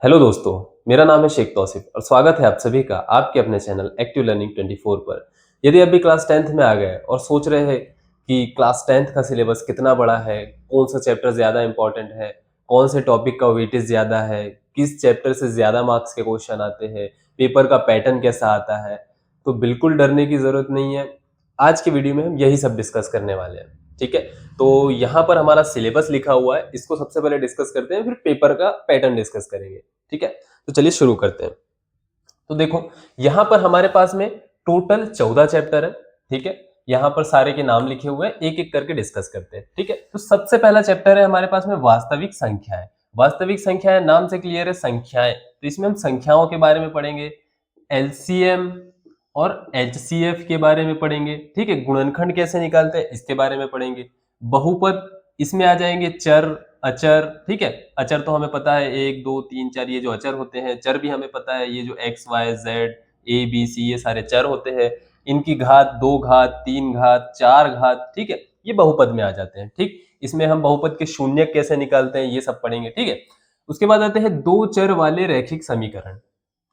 Hello दोस्तों, मेरा नाम है शेख तौसिफ और स्वागत है आप सभी का आपके अपने चैनल एक्टिव लर्निंग 24 पर। यदि अभी क्लास 10th में आ गए और सोच रहे हैं कि क्लास 10th का सिलेबस कितना बड़ा है, कौन सा चैप्टर ज़्यादा इंपॉर्टेंट है, कौन से टॉपिक का वेटेज ज़्यादा है, किस चैप्टर से ज़्यादा मार्क्स के क्वेश्चन आते हैं, पेपर का पैटर्न कैसा आता है, तो बिल्कुल डरने की ज़रूरत नहीं है। आज की वीडियो में हम यही सब डिस्कस करने वाले हैं। ठीक है, तो यहाँ पर हमारा सिलेबस लिखा हुआ है, इसको सबसे पहले डिस्कस करते हैं, फिर पेपर का पैटर्न डिस्कस करेंगे। ठीक है, तो चलिए शुरू करते हैं। तो देखो, यहां पर हमारे पास में टोटल 14 चैप्टर है। ठीक है, यहां पर सारे के नाम लिखे हुए हैं, एक एक करके डिस्कस करते हैं। ठीक है, तो सबसे पहला चैप्टर है हमारे पास में वास्तविक संख्याएं। वास्तविक संख्याएं नाम से क्लियर है, संख्याएं, तो इसमें हम संख्याओं के बारे में पढ़ेंगे, एलसीएम और एचसीएफ के बारे में पढ़ेंगे। ठीक है, गुणनखंड कैसे निकालते हैं इसके बारे में पढ़ेंगे। बहुपद, इसमें आ जाएंगे चर, अचर। ठीक है, अचर तो हमें पता है, 1 2 3 4 ये जो अचर होते हैं। चर भी हमें पता है, ये जो X Y Z A B C ये सारे चर होते हैं। इनकी घात, 2 घात, 3 घात, 4 घात। ठीक है, ये बहुपद में आ जाते हैं। ठीक, इसमें हम बहुपद के शून्य कैसे निकालते हैं ये सब पढ़ेंगे। ठीक है, उसके बाद आते हैं दो चर वाले रैखिक समीकरण।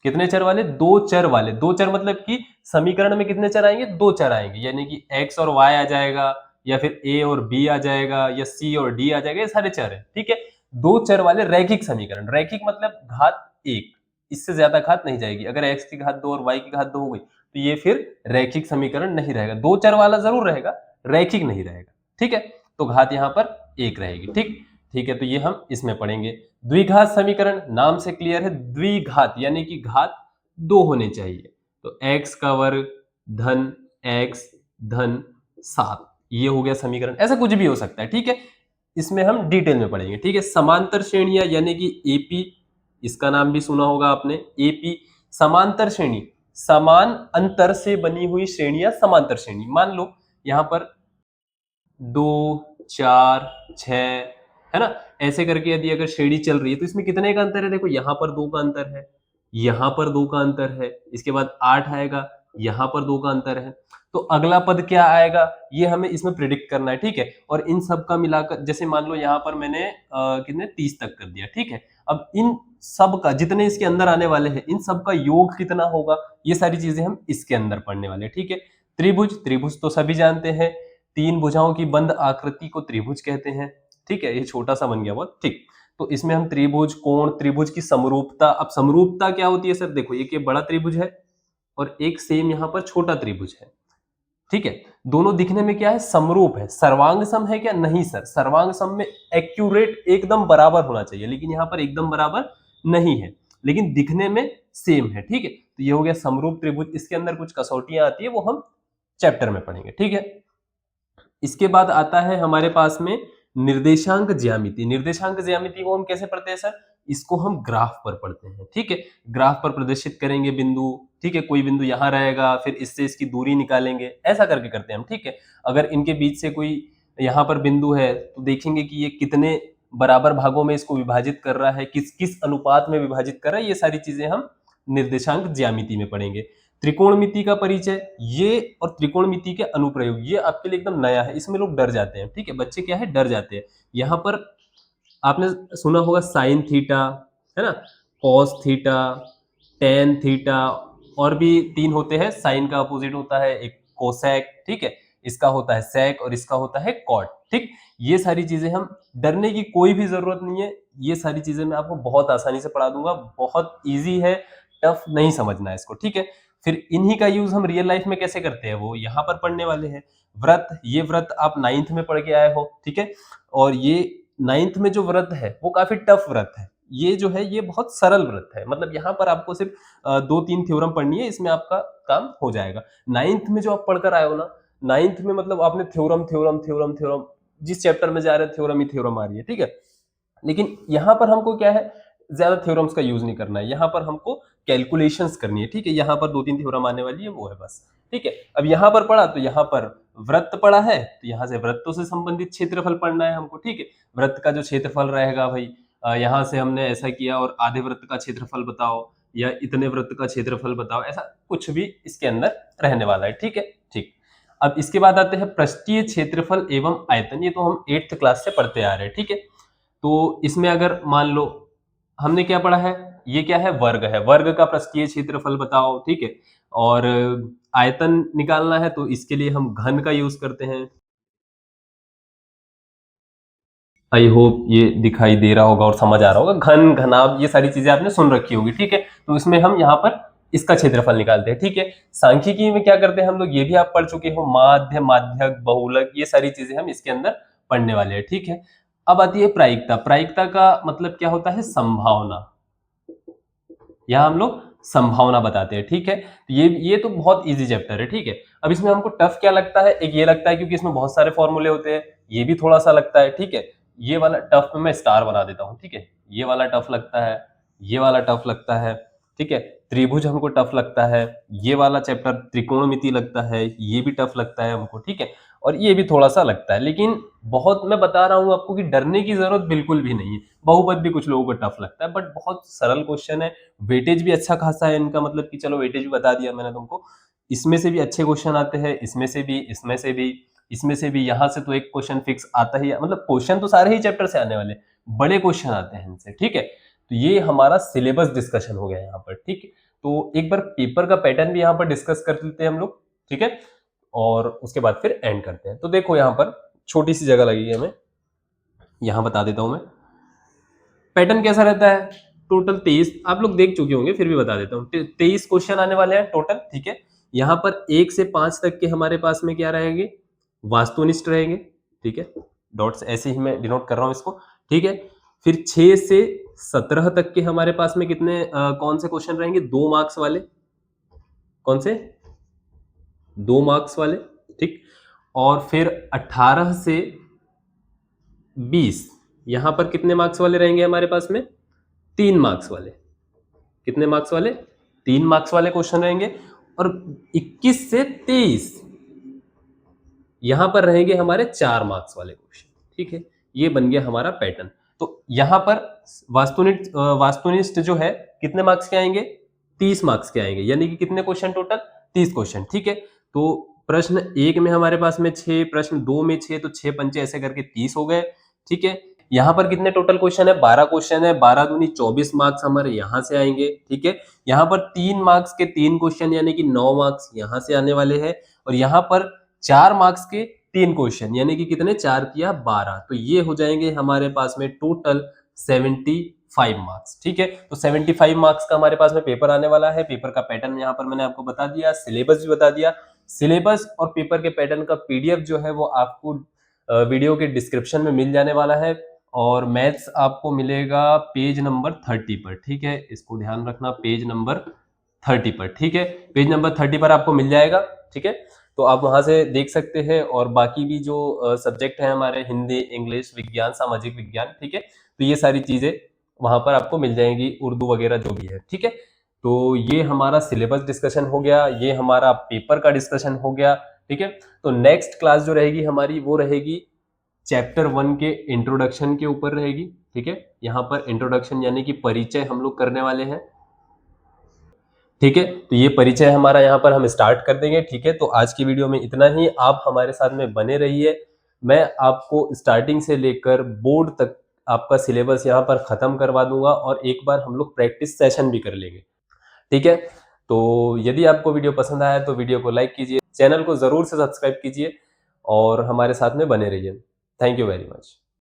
कितने चर वाले? दो चर वाले। दो चर मतलब कि समीकरण में कितने चर आएंगे? दो चर आएंगे, यानी कि एक्स और वाई आ जाएगा, या फिर ए और बी आ जाएगा, या सी और डी आ जाएगा, ये सारे चर है। ठीक है, दो चर वाले रैखिक समीकरण। रैखिक मतलब घात एक, इससे ज्यादा घात नहीं जाएगी। अगर एक्स की घात 2 और वाई की घात 2 हो गई तो ये फिर रैखिक समीकरण नहीं रहेगा। दो चर वाला जरूर रहेगा, रैखिक नहीं रहेगा। ठीक है, तो घात यहां पर एक रहेगी। ठीक, ठीक है, तो ये हम इसमें पढ़ेंगे। द्विघात समीकरण नाम से क्लियर है, द्विघात यानी कि घात दो होने चाहिए। तो एक्स का वर्ग धन एक्स धन 7, ये हो गया समीकरण। ऐसा कुछ भी हो सकता है। ठीक है, इसमें हम डिटेल में पढ़ेंगे। ठीक है, समांतर श्रेणियां यानी कि एपी, इसका नाम भी सुना होगा आपने, एपी। समांतर श्रेणी, समान अंतर से बनी हुई श्रेणियां समांतर श्रेणी। मान लो यहां पर 2 4 6 है ना, ऐसे करके यदि अगर श्रेणी चल रही है तो इसमें कितने का अंतर है? देखो, यहां पर 2 का अंतर है, यहां पर 2 का अंतर है, इसके बाद 8 आएगा, यहां पर 2 का अंतर है। तो अगला पद क्या आएगा ये हमें इसमें प्रिडिक्ट करना है। ठीक है, और इन सब का मिलाकर, जैसे मान लो यहां पर मैंने कितने 30 तक कर दिया। ठीक है, अब इन सब का, जितने इसके अंदर आने वाले हैं, इन सब का योग कितना होगा, ये सारी चीजें हम इसके अंदर पढ़ने वाले हैं। ठीक है, त्रिभुज, त्रिभुज तो सभी जानते हैं, तीन भुजाओं की बंद आकृति को त्रिभुज कहते हैं। ठीक है, ये छोटा सा बन गया बहुत। ठीक, तो इसमें हम त्रिभुज, कोण, त्रिभुज की समरूपता। अब समरूपता क्या होती है सर? देखो, एक ये बड़ा त्रिभुज है और एक सेम यहाँ पर छोटा त्रिभुज है। ठीक है, दोनों दिखने में क्या है? समरूप है। सर्वांग सम है क्या? नहीं सर, सर्वांग सम में एक्यूरेट एकदम बराबर होना चाहिए, लेकिन यहाँ पर एकदम बराबर नहीं है, लेकिन दिखने में सेम है। ठीक है, तो ये हो गया समरूप त्रिभुज। इसके अंदर कुछ कसौटियां आती है, वो हम चैप्टर में पढ़ेंगे। ठीक है, इसके बाद आता है हमारे पास में निर्देशांक ज्यामिति। निर्देशांक ज्यामिति को हम कैसे पढ़ते हैं सर? इसको हम ग्राफ पर पढ़ते हैं। ठीक है, ग्राफ पर प्रदर्शित करेंगे बिंदु। ठीक है, कोई बिंदु यहाँ रहेगा, फिर इससे इसकी दूरी निकालेंगे, ऐसा करके करते हैं हम। ठीक है, अगर इनके बीच से कोई यहाँ पर बिंदु है तो देखेंगे कि ये कितने बराबर भागों में इसको विभाजित कर रहा है, किस किस अनुपात में विभाजित कर रहा है, ये सारी चीजें हम निर्देशांक ज्यामिति में पढ़ेंगे। त्रिकोणमिति का परिचय, ये और त्रिकोणमिति के अनुप्रयोग, ये आपके लिए एकदम नया है, इसमें लोग डर जाते हैं। ठीक है, बच्चे क्या है, डर जाते हैं। यहाँ पर आपने सुना होगा साइन थीटा, है ना, कॉस थीटा, टेन थीटा, और भी तीन होते हैं। साइन का अपोजिट होता है एक कोसेक। ठीक है, इसका होता है सेक और इसका होता है कॉट। ठीक, ये सारी चीजें हम, डरने की कोई भी जरूरत नहीं है, ये सारी चीजें मैं आपको बहुत आसानी से पढ़ा दूंगा, बहुत इजी है, टफ नहीं समझना है इसको। ठीक है, फिर इन्हीं का यूज हम रियल लाइफ में कैसे करते हैं वो यहाँ पर पढ़ने वाले हैं। व्रत, ये व्रत आप 9th में पढ़ के आए हो। ठीक है, और ये 9th में जो व्रत है वो काफी टफ व्रत है। ये जो है ये बहुत सरल व्रत है, मतलब यहाँ पर आपको सिर्फ 2-3 थ्योरम पढ़नी है, इसमें आपका काम हो जाएगा। 9th में जो आप पढ़कर आए हो ना, 9th में मतलब आपने थ्योरम थ्योरम थ्योरम थ्योरम, जिस चैप्टर में जा रहे हैं थ्योरम ही थ्योरम आ रही है। ठीक है, लेकिन यहाँ पर हमको क्या है, ज्यादा थ्योरम्स का यूज नहीं करना है, यहाँ पर हमको कैलकुलेशंस करनी है। ठीक है, यहाँ पर 2-3 थ्योरम आने वाली है, वो है बस। ठीक है, अब यहाँ पर पढ़ा तो यहाँ पर वृत्त पढ़ा है, तो यहाँ से वृत्तों से संबंधित क्षेत्रफल पढ़ना है हमको। ठीक है, वृत्त का जो क्षेत्रफल रहेगा भाई, यहाँ से हमने ऐसा किया और आधे वृत्त का क्षेत्रफल बताओ, या इतने वृत्त का क्षेत्रफल बताओ, ऐसा कुछ भी इसके अंदर रहने वाला है। ठीक है, ठीक। अब इसके बाद आते हैं पृष्ठीय क्षेत्रफल एवं आयतन, ये तो हम 8th क्लास से पढ़ते आ रहे हैं। ठीक है, तो इसमें अगर मान लो हमने क्या पढ़ा है, ये क्या है, वर्ग है, वर्ग का पृष्ठीय क्षेत्रफल बताओ, ठीक है। और आयतन निकालना है तो इसके लिए हम घन का यूज करते हैं। आई होप ये दिखाई दे रहा होगा और समझ आ रहा होगा, घन घनाभ ये सारी चीजें आपने सुन रखी होगी, ठीक है। तो इसमें हम यहाँ पर इसका क्षेत्रफल निकालते हैं, ठीक है। सांख्यिकी में क्या करते हैं हम लोग, ये भी आप पढ़ चुके हो, माध्य, माध्यक, बहुलक, ये सारी चीजें हम इसके अंदर पढ़ने वाले हैं, ठीक है। अब आती है प्रायिकता। प्रायिकता का मतलब क्या होता है, संभावना। यहाँ हम लोग संभावना बताते हैं, ठीक है। ये तो बहुत इजी चैप्टर है, ठीक है। अब इसमें हमको टफ क्या लगता है, एक ये लगता है क्योंकि इसमें बहुत सारे फॉर्मूले होते हैं, ये भी थोड़ा सा लगता है, ठीक है। ये वाला टफ में मैं स्टार बना देता हूँ, ठीक है। ये वाला टफ लगता है, ये वाला टफ लगता है, ठीक है। त्रिभुज हमको टफ लगता है, ये वाला चैप्टर त्रिकोणमिति लगता है, ये भी टफ लगता है हमको, ठीक है। और ये भी थोड़ा सा लगता है, लेकिन बहुत मैं बता रहा हूँ आपको कि डरने की जरूरत बिल्कुल भी नहीं है। बहुपद भी कुछ लोगों को टफ लगता है, बट बहुत सरल क्वेश्चन है। वेटेज भी अच्छा खासा है इनका, मतलब कि चलो वेटेज भी बता दिया मैंने तुमको। इसमें से भी अच्छे क्वेश्चन आते हैं, इसमें से भी, इसमें से भी, इसमें से भी, यहाँ से तो एक क्वेश्चन फिक्स आता ही है। मतलब क्वेश्चन तो सारे ही चैप्टर से आने वाले, बड़े क्वेश्चन आते हैं इनसे, ठीक है। तो ये हमारा सिलेबस डिस्कशन हो गया यहाँ पर, ठीक है। तो एक बार पेपर का पैटर्न भी यहाँ पर डिस्कस कर लेते हैं हम लोग, ठीक है। और उसके बाद फिर एंड करते हैं। तो देखो यहाँ पर छोटी सी जगह लगी है हमें, यहाँ बता देता हूं मैं। पैटर्न कैसा रहता है, टोटल 23, आप लोग देख चुके होंगे, फिर भी बता देता हूँ। 23 क्वेश्चन आने वाले हैं टोटल, ठीक है। यहाँ पर 1 से 5 तक के हमारे पास में क्या रहेंगे, वास्तुनिष्ठ रहेंगे, ठीक है। डॉट्स ऐसे ही मैं डिनोट कर रहा हूँ इसको, ठीक है। फिर 6 से 17 तक के हमारे पास में कितने कौन से क्वेश्चन रहेंगे, 2 मार्क्स वाले, कौन से, 2 मार्क्स वाले, ठीक। और फिर 18 से 20 यहां पर कितने मार्क्स वाले रहेंगे हमारे पास में, 3 मार्क्स वाले। कितने मार्क्स वाले, 3 मार्क्स वाले क्वेश्चन रहेंगे। और 21 से 23 यहां पर रहेंगे हमारे 4 मार्क्स वाले क्वेश्चन, ठीक है। ये बन गया हमारा पैटर्न। तो यहां पर वास्तुनिष्ठ जो है कितने मार्क्स के आएंगे, 30 मार्क्स के आएंगे, यानी कि कितने क्वेश्चन टोटल, 30 क्वेश्चन, ठीक है। तो प्रश्न 1 में हमारे पास में 6, प्रश्न 2 में 6, तो 6 पंचे ऐसे करके 30 हो गए, ठीक है। यहाँ पर कितने टोटल क्वेश्चन है, 12 क्वेश्चन है, 12 दूनी 24 मार्क्स हमारे यहाँ से आएंगे, ठीक है। यहाँ पर 3 मार्क्स के 3 क्वेश्चन यानी कि 9 मार्क्स यहाँ से आने वाले हैं। और यहाँ पर 4 मार्क्स के 3 क्वेश्चन यानी कि कितने, 4 किया 12, तो ये हो जाएंगे हमारे पास में टोटल 75 मार्क्स, ठीक है। तो 75 मार्क्स का हमारे पास में पेपर आने वाला है। पेपर का पैटर्न यहाँ पर मैंने आपको बता दिया, सिलेबस भी बता दिया। सिलेबस और पेपर के पैटर्न का पीडीएफ जो है वो आपको वीडियो के डिस्क्रिप्शन में मिल जाने वाला है। और मैथ्स आपको मिलेगा पेज नंबर 30 पर, ठीक है। इसको ध्यान रखना, पेज नंबर 30 पर, ठीक है। पेज नंबर 30 पर आपको मिल जाएगा, ठीक है। तो आप वहां से देख सकते हैं। और बाकी भी जो सब्जेक्ट है हमारे, हिंदी, इंग्लिश, विज्ञान, सामाजिक विज्ञान, ठीक है, तो ये सारी चीजें वहां पर आपको मिल जाएंगी, उर्दू वगैरह जो भी है, ठीक है। तो ये हमारा सिलेबस डिस्कशन हो गया, ये हमारा पेपर का डिस्कशन हो गया, ठीक है। तो नेक्स्ट क्लास जो रहेगी हमारी वो रहेगी चैप्टर 1 के इंट्रोडक्शन के ऊपर रहेगी, ठीक है। यहाँ पर इंट्रोडक्शन यानी कि परिचय हम लोग करने वाले हैं, ठीक है। तो ये परिचय हमारा यहाँ पर हम स्टार्ट कर देंगे, ठीक है। तो आज की वीडियो में इतना ही, आप हमारे साथ में बने रहिए। मैं आपको स्टार्टिंग से लेकर बोर्ड तक आपका सिलेबस यहाँ पर खत्म करवा दूंगा, और एक बार हम लोग प्रैक्टिस सेशन भी कर लेंगे, ठीक है। तो यदि आपको वीडियो पसंद आया तो वीडियो को लाइक कीजिए, चैनल को जरूर से सब्सक्राइब कीजिए और हमारे साथ में बने रहिए। Thank you very much.